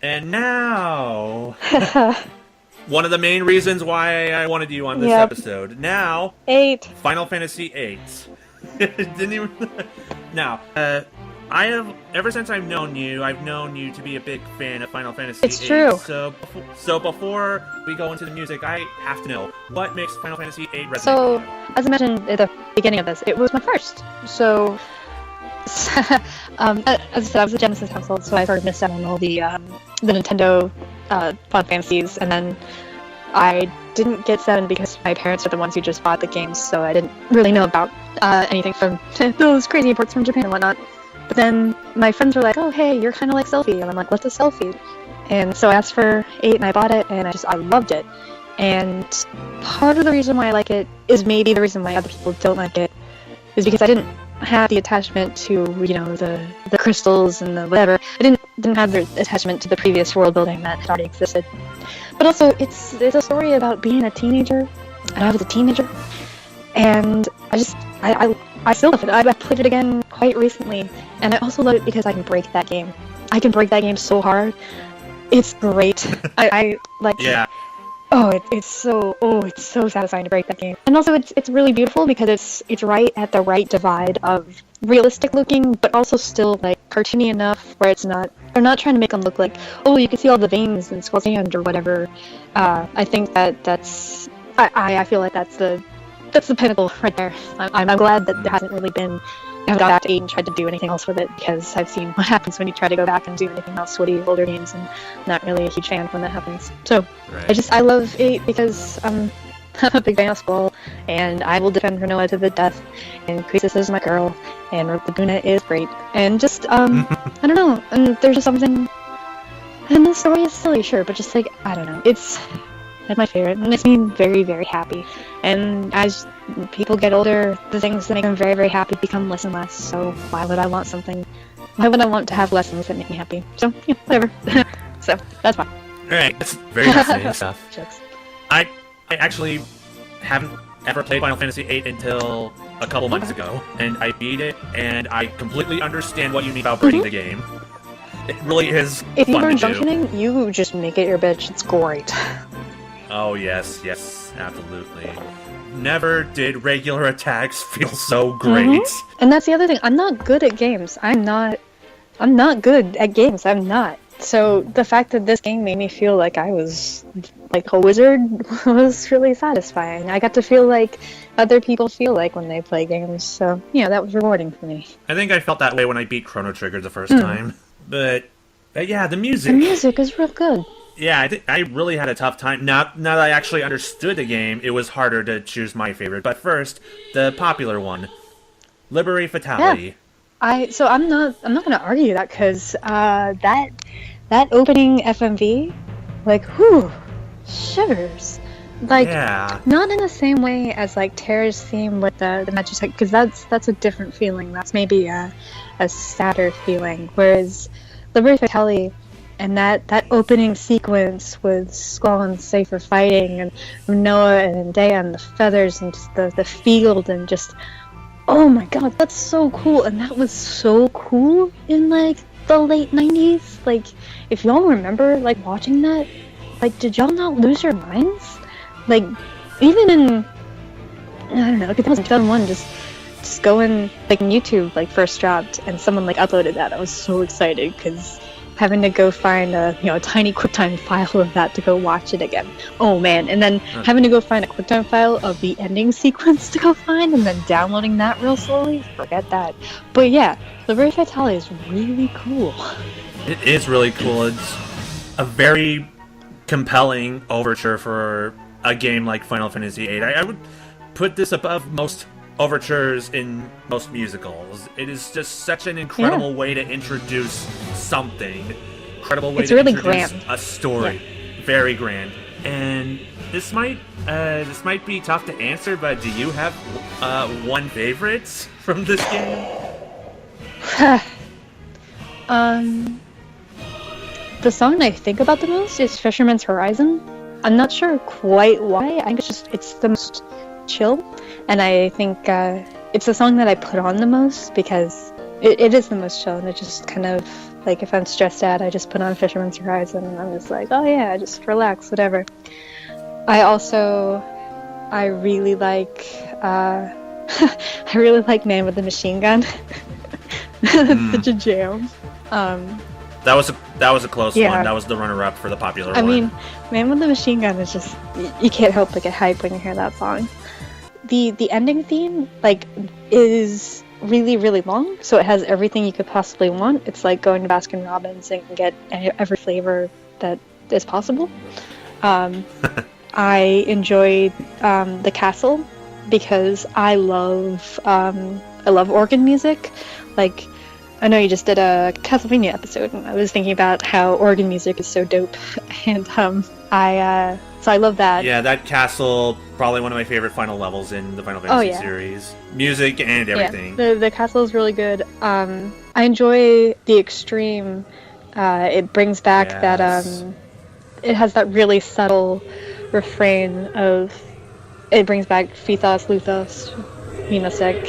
And now, one of the main reasons why I wanted you on this Yep. episode. Now, 8. Final Fantasy VIII. Didn't even. Now, I have ever since I've known you to be a big fan of Final Fantasy It's VIII. true. So before we go into the music, I have to know what makes Final Fantasy VIII resonate So, with you. as I mentioned at the beginning of this, it was my first. So, as I said, I was a Genesis household, so I sort of missed out on all the Nintendo Final Fantasies, and then I didn't get 7 because my parents are the ones who just bought the games, so I didn't really know about anything from those crazy imports from Japan and whatnot. But then my friends were like, "Oh, hey, you're kind of like Selphie," and I'm like, "What's a Selphie?" And so I asked for 8, and I bought it, and I loved it. And part of the reason why I like it is maybe the reason why other people don't like it is because I didn't have the attachment to, you know, the crystals and the whatever. I didn't have the attachment to the previous world building that had already existed. But also, it's a story about being a teenager, and I was a teenager, and I still love it. I played it again quite recently, and I also love it because I can break that game. I can break that game so hard. It's great. I like. Yeah. It's so satisfying to break that game. And also it's really beautiful because it's right at the right divide of realistic looking, but also still like cartoony enough where they're not trying to make them look like, oh, you can see all the veins and Skull's hand or whatever. I think I feel like that's the pinnacle right there. I'm glad that there hasn't really been. I haven't got back to 8 and tried to do anything else with it because I've seen what happens when you try to go back and do anything else with the older games, and I'm not really a huge fan when that happens. So Right. I love 8 because I'm a big fan of Skull, and I will defend Renoa to the death, and Crisis is my girl, and Laguna is great, and just I don't know, and there's just something, and the story is silly, sure, but just like I don't know, it's my favorite, and it makes me very, very happy. And as people get older, the things that make them very, very happy become less and less. So why would I want to have less things that make me happy? So yeah, whatever. So that's fine. Alright, that's very fascinating stuff. Jokes. I actually haven't ever played Final Fantasy VIII until a couple months ago, and I beat it, and I completely understand what you mean about breaking the game. It really is If you fun learn to do. junctioning, you just make it your bitch. It's great. Oh yes, absolutely. Never did regular attacks feel so great. And that's the other thing. I'm not good at games. I'm not good at games. I'm not. So the fact that this game made me feel like I was like a wizard was really satisfying. I got to feel like other people feel like when they play games. So yeah, that was rewarding for me. I think I felt that way when I beat Chrono Trigger the first time. But yeah, the music. The music is real good. Yeah, I think I really had a tough time. Now that I actually understood the game, it was harder to choose my favorite. But first, the popular one, Liberate Fatality. So I'm not gonna argue that because that opening FMV, like whew, shivers. Like not in the same way as like Terra's theme with the Magitech, because that's a different feeling. That's maybe a sadder feeling. Whereas Liberate Fatality. And that opening sequence with Squall and Safer fighting, and Noah and Dea and the feathers, and just the field, and just, oh my god, that's so cool. And that was so cool in like the late 90s. Like, if y'all remember like watching that, like, did y'all not lose your minds? Like, even in, I don't know, 2001, just going like YouTube like first dropped, and someone like uploaded that. I was so excited because having to go find a tiny QuickTime file of that to go watch it again. Oh man, and then having to go find a QuickTime file of the ending sequence to go find, and then downloading that real slowly. Forget that. But yeah, Liberate Fatality is really cool. It is really cool. It's a very compelling overture for a game like Final Fantasy VIII. I would put this above most overtures in most musicals. It is just such an incredible way to introduce something. Incredible way it's to really introduce grand. A story. Yeah. Very grand. And this might be tough to answer, but do you have one favorite from this game? The song I think about the most is Fisherman's Horizon. I'm not sure quite why. I think it's the most chill, and I think it's the song that I put on the most because it is the most chill, and it just kind of Like, if I'm stressed out, I just put on Fisherman's Horizon, and I'm just like, oh yeah, just relax, whatever. I really like, I really like Man with the Machine Gun. That's such a jam. That was a close one. That was the runner-up for the popular one. I mean, Man with the Machine Gun is just, you can't help but get hyped when you hear that song. The ending theme, like, is really, really long, so it has everything you could possibly want. It's like going to Baskin Robbins and get every flavor that is possible. I enjoyed the castle because I love organ music. Like, I know you just did a Castlevania episode, and I was thinking about how organ music is so dope, and so I love that. Yeah, that castle, probably one of my favorite final levels in the Final Fantasy series. Music and everything. Yeah, the castle is really good. I enjoy the extreme. It brings back that it has that really subtle refrain of, it brings back Fithos, Luthos, Minosek,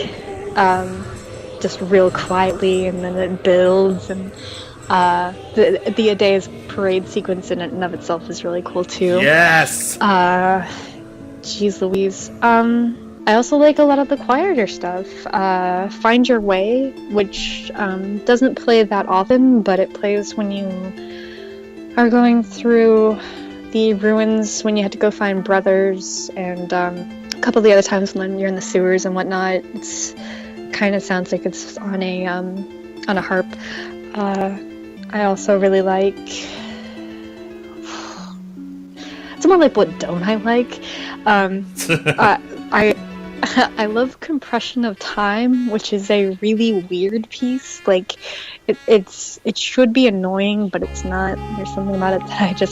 just real quietly, and then it builds, and the Adea's parade sequence in and of itself is really cool too. Yes! Jeez Louise. I also like a lot of the quieter stuff. Find Your Way, which doesn't play that often, but it plays when you are going through the ruins, when you had to go find brothers, and a couple of the other times when you're in the sewers and whatnot. It's kind of sounds like it's on a harp. I also really like, it's more like, what don't I like? I love Compression of Time, which is a really weird piece. Like, it should be annoying, but it's not. There's something about it that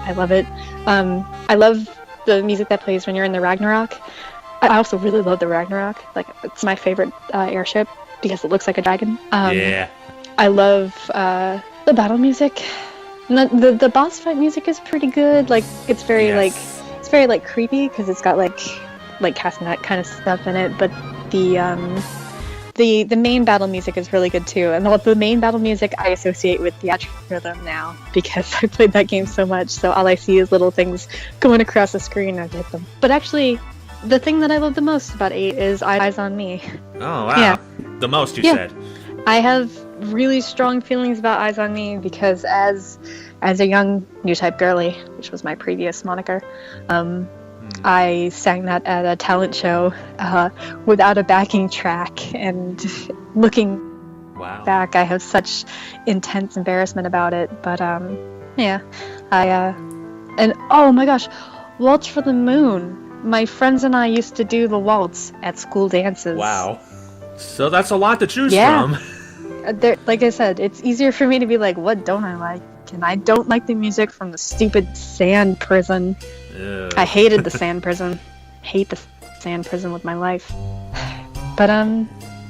I love it. I love the music that plays when you're in the Ragnarok. I also really love the Ragnarok. Like, it's my favorite airship because it looks like a dragon. I love the battle music. The boss fight music is pretty good. Like, it's very like creepy because it's got like castanet kind of stuff in it. But the main battle music is really good too. And the main battle music I associate with Theatric Rhythm now because I played that game so much. So all I see is little things going across the screen and I hit them. But actually, the thing that I love the most about 8 is Eyes on Me. Oh, wow. Yeah. The most, you said. I have really strong feelings about Eyes on Me because as a young Newtype girly, which was my previous moniker, I sang that at a talent show without a backing track, and looking back, I have such intense embarrassment about it. But and oh my gosh, Waltz for the Moon. My friends and I used to do the waltz at school dances. Wow. So that's a lot to choose from. Like I said, it's easier for me to be like, what don't I like? And I don't like the music from the stupid sand prison. Ugh. I hated the sand prison. Hate the sand prison with my life. But,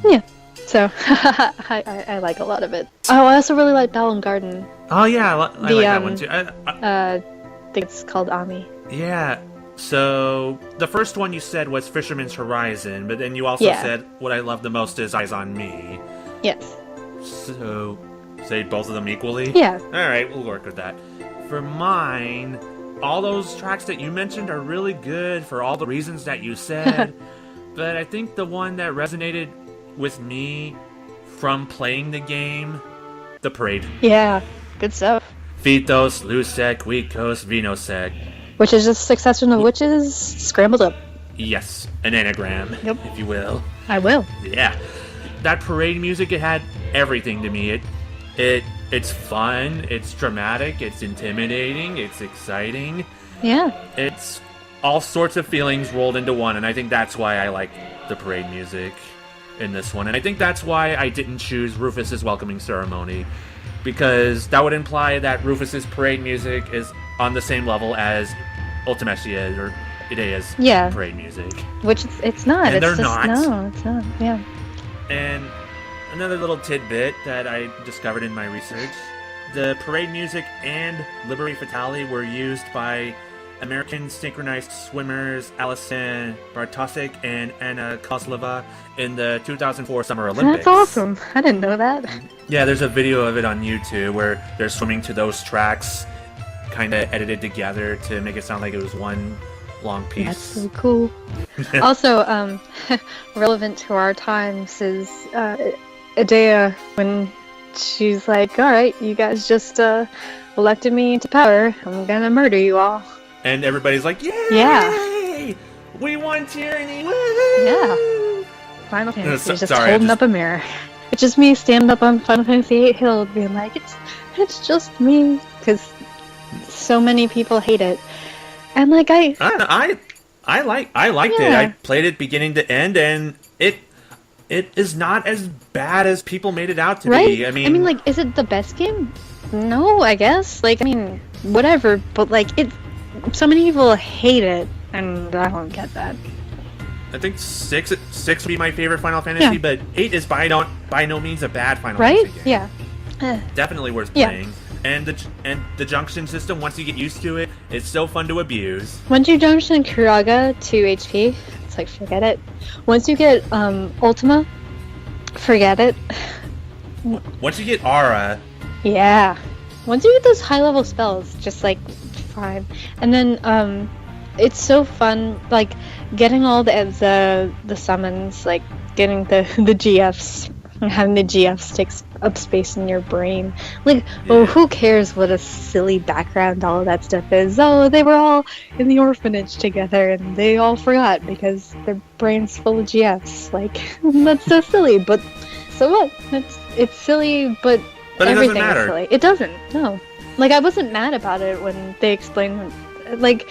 yeah. So, I like a lot of it. Oh, I also really like Balam Garden. Oh, yeah, I like that one too. I think it's called Ami. Yeah. So, the first one you said was Fisherman's Horizon, but then you also said what I love the most is Eyes on Me. Yes. So, say both of them equally? Yeah. Alright, we'll work with that. For mine, all those tracks that you mentioned are really good for all the reasons that you said, but I think the one that resonated with me from playing the game, the parade. Yeah, good stuff. Fithos, Lusek, Wikos, Vinosek. Which is just Succession of Witches scrambled up. Yes, an anagram, if you will. I will. Yeah. That parade music, it had everything to me. It's fun, it's dramatic, it's intimidating, it's exciting. Yeah. It's all sorts of feelings rolled into one, and I think that's why I like the parade music in this one. And I think that's why I didn't choose Rufus's Welcoming Ceremony, because that would imply that Rufus's parade music is on the same level as Ultimecia's or Idea's parade music. Which it's not. And it's they're just, not. No, it's not. Yeah. And another little tidbit that I discovered in my research, the parade music and Liberi Fatale were used by American synchronized swimmers Alison Bartosik and Anna Kozlova in the 2004 Summer Olympics. That's awesome. I didn't know that. Yeah, there's a video of it on YouTube where they're swimming to those tracks, kind of edited together to make it sound like it was one long piece. That's so cool. Also, relevant to our times is Idea when she's like, "All right, you guys just elected me into power. I'm gonna murder you all." And everybody's like, "Yay! Yeah. We won tyranny! Woo!" Yeah. Final Fantasy is just sorry, holding up a mirror. It's just me standing up on Final Fantasy VIII Hill being like, it's just me, because so many people hate it. And like I liked it. I played it beginning to end, and it is not as bad as people made it out to be. I mean, like, is it the best game? No, I guess. Like, I mean, whatever. But like, so many people hate it, and I don't get that. I think 6 would be my favorite Final Fantasy, but 8 is by no means a bad Final Fantasy game. Yeah. Definitely worth playing. And the junction system, once you get used to it, it's so fun to abuse. Once you junction Kuraga to HP, it's like, forget it. Once you get Ultima, forget it. Once you get Aura... Yeah. Once you get those high-level spells, just like, fine. And then, it's so fun, like, getting all the summons, like, getting the GFs, and having the GFs take up space in your brain. Like, oh, who cares what a silly background all of that stuff is? Oh, they were all in the orphanage together, and they all forgot because their brain's full of GFs. Like, that's so silly, but so what? It's silly, but everything it doesn't matter. is silly. It doesn't, no. Like, I wasn't mad about it when they explained, like,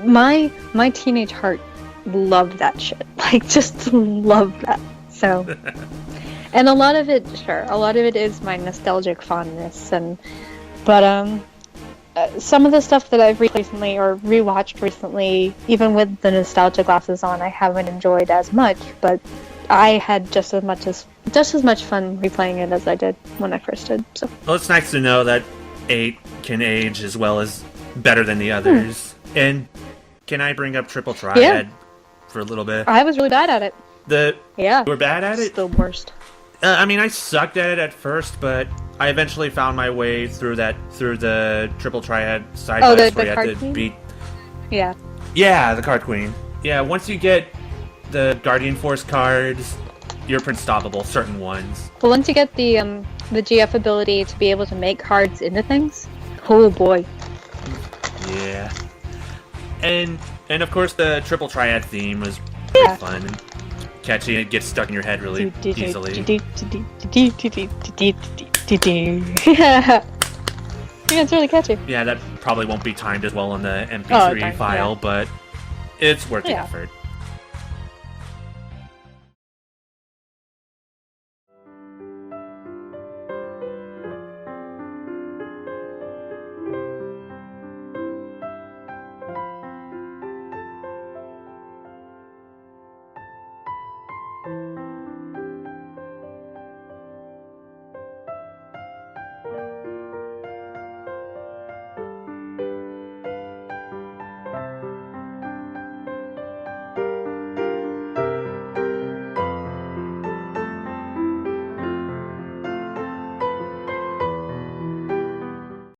my teenage heart loved that shit. Like, just loved that. So, and a lot of it is my nostalgic fondness, but some of the stuff that I've recently or rewatched recently, even with the nostalgia glasses on, I haven't enjoyed as much, but I had just as much fun replaying it as I did when I first did. So, well, it's nice to know that 8 can age as well as better than the others. And can I bring up Triple Triad for a little bit? I was really bad at it. You were bad at it? It's the worst. I mean, I sucked at it at first, but I eventually found my way through the Triple Triad side quest where you had to beat... Yeah. Yeah, the Card Queen. Yeah, once you get the Guardian Force cards, you're unstoppable, certain ones. But once you get the GF ability to be able to make cards into things, oh boy. Yeah. And of course the Triple Triad theme was pretty fun and catchy. It gets stuck in your head really easily. Yeah, it's really catchy. Yeah, that probably won't be timed as well on the MP3 file, but it's worth the effort.